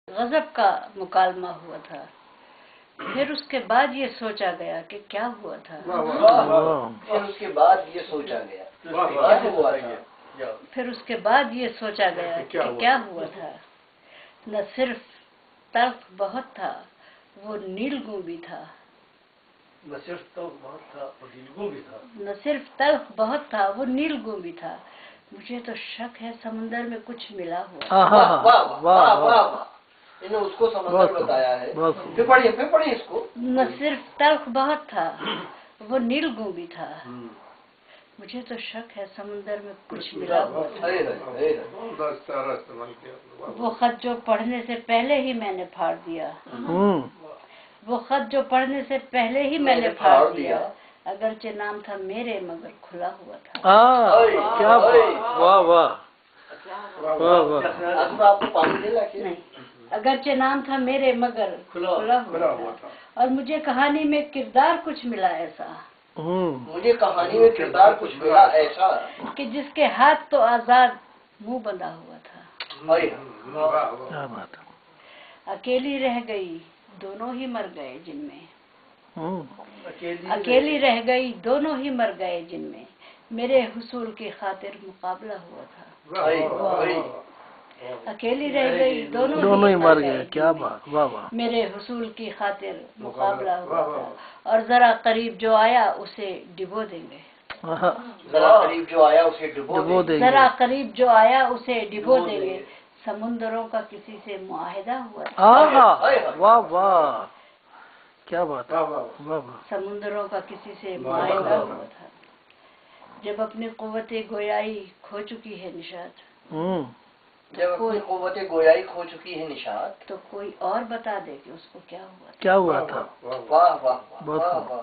गजब का मुकालमा हुआ था। फिर उसके बाद ये सोचा गया कि क्या हुआ था। फिर उसके बाद ये सोचा गया क्या हुआ था। फिर उसके बाद ये सोचा गया कि क्या हुआ था। न सिर्फ तल्ख बहुत था, वो नीलगू भी था। न सिर्फ तल्ख बहुत था, वो नीलगू भी था। न सिर्फ तल्ख बहुत था, वो नीलगू भी था। मुझे तो शक है समुंदर में कुछ मिला हुआ। वाह वाह, इन्हें उसको समंदर बताया है। फिर पढ़िए इसको। न सिर्फ तल्ख बहुत था, वो नीलगू भी था। मुझे तो शक है समुंदर में कुछ मिला हुआ था। वो खत जो पढ़ने से पहले ही मैंने फाड़ दिया। वो खत जो पढ़ने से पहले ही मैंने फाड़ दिया। अगरचे नाम था मेरे मगर खुला हुआ था। क्या वाह वाह वाह वाह। आपको पानी दे लाके नहीं, अगरचे नाम था मेरे मगर खुला हुआ था। और मुझे कहानी में किरदार कुछ मिला ऐसा। मुझे कहानी में किरदार कुछ मिला ऐसा कि जिसके हाथ तो आजाद मुंह बंधा हुआ था। क्या बात। अकेली रह गई दोनों ही मर गए जिनमें। अकेली रह गई दोनों ही मर गए जिनमें मेरे हुसूल की खातिर मुकाबला हुआ था। अकेली रह गई दोनों ही मर गए। क्या बात, वाह वाह। मेरे हुसूल की खातिर मुकाबला हुआ था। और जरा करीब जो आया उसे डिबो देंगे। जरा करीब जो आया उसे डिबो देंगे। जरा करीब जो आया उसे डिबो देंगे। समुंदरों का किसी से मुआहिदा हुआ था। वाह वाह, क्या बात, वाह वाह। समुंदरों का किसी से मुआहिदा हुआ था। जब अपनी कुव्वते गोयाई खो चुकी है निशात। जब अपनी कुव्वते गोयाई खो चुकी है निशात, तो कोई और बता दे कि उसको क्या हुआ था। क्या हुआ था। वाह वाह वाह।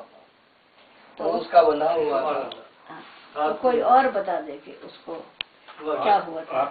तो उसका बंधा हुआ था। तो कोई और बता दे कि उसको क्या हुआ था।